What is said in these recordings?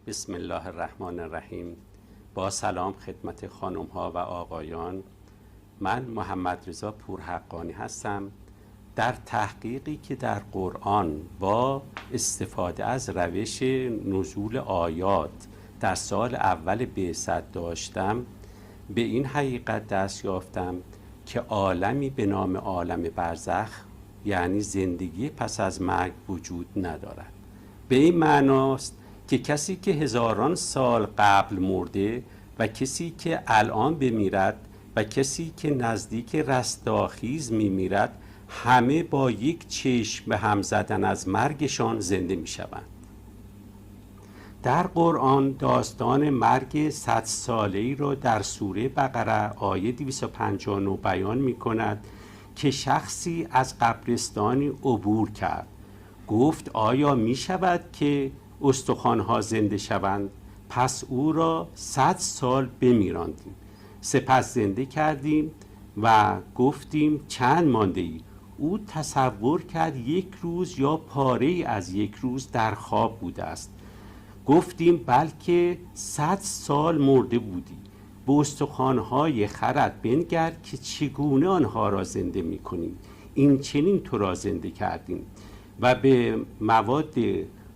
بسم الله الرحمن الرحیم. با سلام خدمت خانم ها و آقایان، من محمد رضا پورحقانی هستم. در تحقیقی که در قرآن با استفاده از روش نزول آیات در سال اول بعثت داشتم، به این حقیقت دست یافتم که عالمی به نام عالم برزخ، یعنی زندگی پس از مرگ، وجود ندارد. به این معناست که کسی که هزاران سال قبل مرده و کسی که الان بمیرد و کسی که نزدیک رستاخیز میمیرد، همه با یک چشم به هم زدن از مرگشان زنده میشوند. در قرآن داستان مرگ 100 ساله‌ای را در سوره بقره آیه 259 بیان می کند که شخصی از قبرستانی عبور کرد. گفت آیا می شود که استخوان‌ها زنده شوند؟ پس او را 100 سال بمیراندیم، سپس زنده کردیم و گفتیم چند مانده ای؟ او تصور کرد یک روز یا پاره از یک روز در خواب بوده است. گفتیم بلکه 100 سال مرده بودی. به استخوان‌های خرد بنگر که چگونه آنها را زنده می‌کنیم. این چنین تو را زنده کردیم و به مواد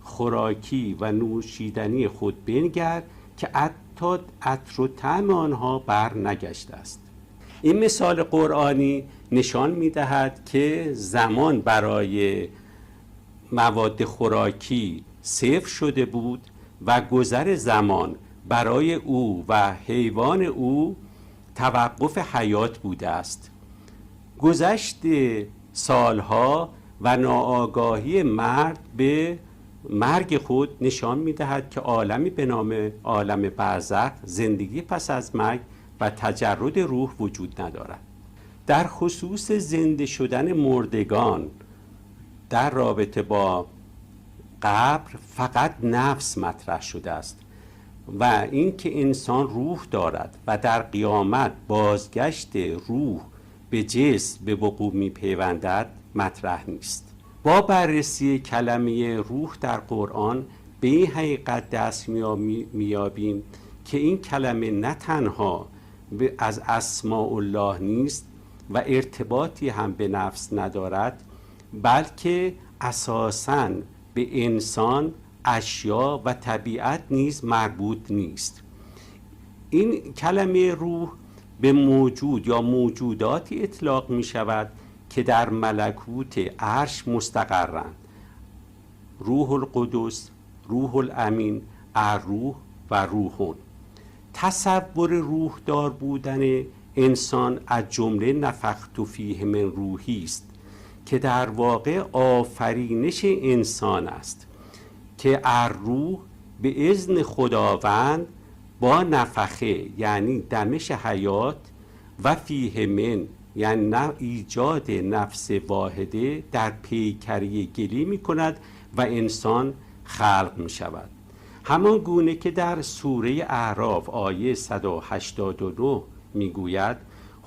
خوراکی و نوشیدنی خود بنگر که حتی عطر و طعم آنها بر نگشته است. این مثال قرآنی نشان می‌دهد که زمان برای مواد خوراکی صفر شده بود و گذر زمان برای او و حیوان او توقف حیات بوده است. گذشت سالها و ناآگاهی مرد به مرگ خود نشان می‌دهد که عالمی به نام عالم برزخ، زندگی پس از مرگ و تجرد روح وجود ندارد. در خصوص زنده شدن مردگان در رابطه با قبر فقط نفس مطرح شده است و اینکه انسان روح دارد و در قیامت بازگشت روح به جسم به وقوع می‌پیوندد مطرح نیست. با بررسی کلمه روح در قرآن به این حقیقت دست می‌یابیم که این کلمه نه تنها از اسماء الله نیست و ارتباطی هم به نفس ندارد، بلکه اساساً به انسان، اشیا و طبیعت نیز مربوط نیست. این کلمه روح به موجود یا موجوداتی اطلاق می شود که در ملکوت عرش مستقرند: روح القدس، روح الامین، الروح و روحون. تصور روح دار بودن انسان از جمله نفخت فیه من روحی است که در واقع آفرینش انسان است که الروح به اذن خداوند با نفخه یعنی دمش حیات و فیه من یعنی ایجاد نفس واحده در پیکری گلی می کند و انسان خلق می شود. همان گونه که در سوره اعراف آیه 189 می گوید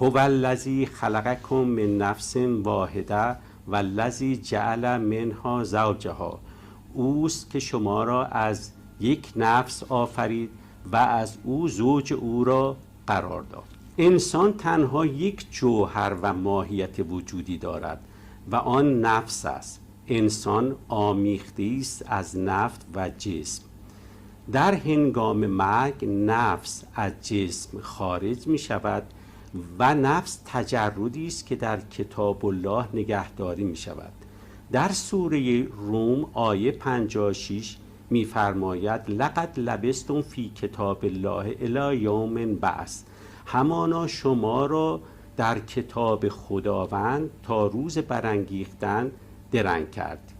هو الذی خلقکم من نفس واحده والذی جعل منها زوجها، اوست که شما را از یک نفس آفرید و از او زوج او را قرار داد. انسان تنها یک جوهر و ماهیت وجودی دارد و آن نفس است. انسان آمیخته است از نفس و جسم. در هنگام مرگ نفس از جسم خارج می شود و نفس تجردی است که در کتاب الله نگهداری می شود. در سوره روم آیه 56 می فرماید لقد لبستم فی کتاب الله الی یوم بعث، همانا شما را در کتاب خداوند تا روز برانگیختن درنگ کرد.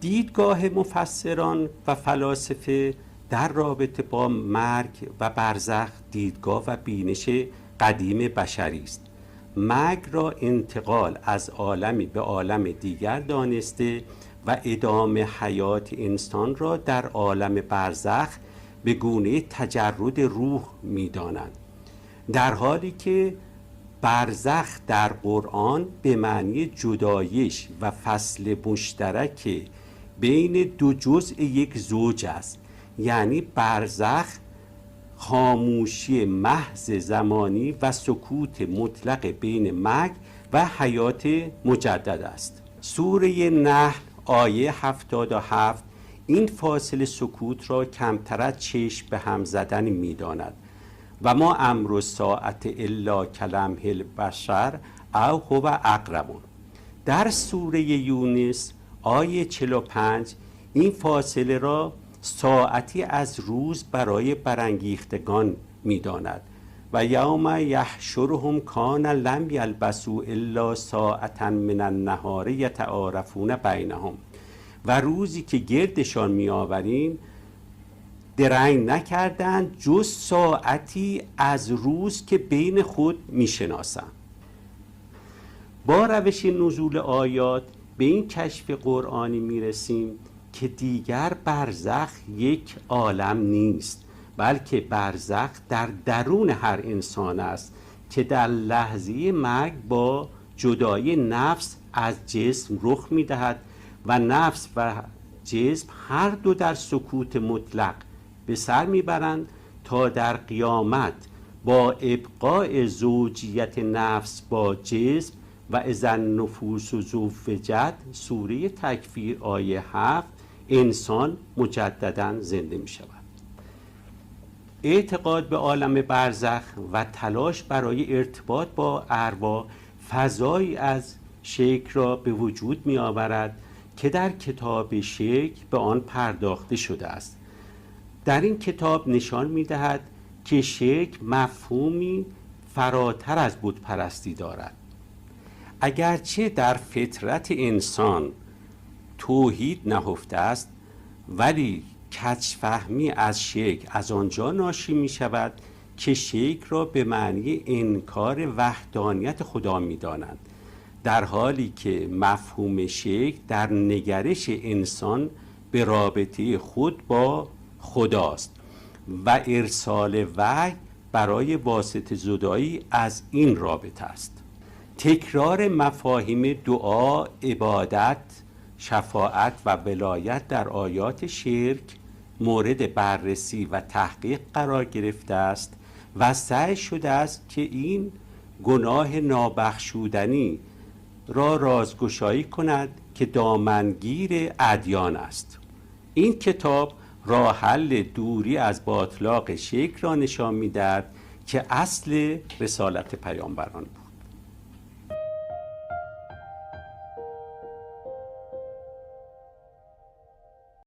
دیدگاه مفسران و فلاسفه در رابطه با مرگ و برزخ دیدگاه و بینش قدیم بشری است. مرگ را انتقال از عالمی به عالم دیگر دانسته و ادامه حیات انسان را در عالم برزخ به گونه تجرد روح می دانند، در حالی که برزخ در قرآن به معنی جدایش و فصل مشترک بین دو جزء یک زوج است یعنی برزخ خاموشی محض زمانی و سکوت مطلق بین مرگ و حیات مجدد است. سوره نحل آیه 77 این فاصله سکوت را کمتر از چشم به هم زدن می داند و ما امر الساعة الا کلمح البشر او هو اقرب. در سوره یونس آیه 45 این فاصله را ساعتی از روز برای برانگیختگان می داند و یوم یحشرهم کان لم یلبسوا الا ساعة من النهار یتعارفون بینهم. و روزی که گردشان می آوریم درنگ نکردند جز ساعتی از روز که بین خود می شناسند. با روش نزول آیات به این کشف قرآنی می رسیم که دیگر برزخ یک عالم نیست، بلکه برزخ در درون هر انسان است که در لحظه مرگ با جدای نفس از جسم رخ می دهد و نفس و جسم هر دو در سکوت مطلق به سر میبرند تا در قیامت با ابقاء زوجیت نفس با جسم و اذا النفوس زوجت سوره تکویر آیه 7 انسان مجددا زنده می شود. اعتقاد به عالم برزخ و تلاش برای ارتباط با ارواح فضایی از شرک را به وجود می آورد که در کتاب شرک به آن پرداخته شده است. در این کتاب نشان می دهد که شرک مفهومی فراتر از بت پرستی دارد. اگرچه در فطرت انسان توحید نهفته است، ولی کج‌فهمی از شرک از آنجا ناشی می شود که شرک را به معنی انکار وحدانیت خدا می دانند، در حالی که مفهوم شرک در نگرش انسان به رابطه خود با خداست و ارسال وحی برای واسطه زدایی از این رابطه است. تکرار مفاهیم دعا، عبادت، شفاعت و ولایت در آیات شرک مورد بررسی و تحقیق قرار گرفته است و سعی شده است که این گناه نابخشودنی را رازگشایی کند که دامنگیر ادیان است. این کتاب راه حل دوری از باطلاق شرک را نشان می‌دهد که اصل رسالت پیامبران بود.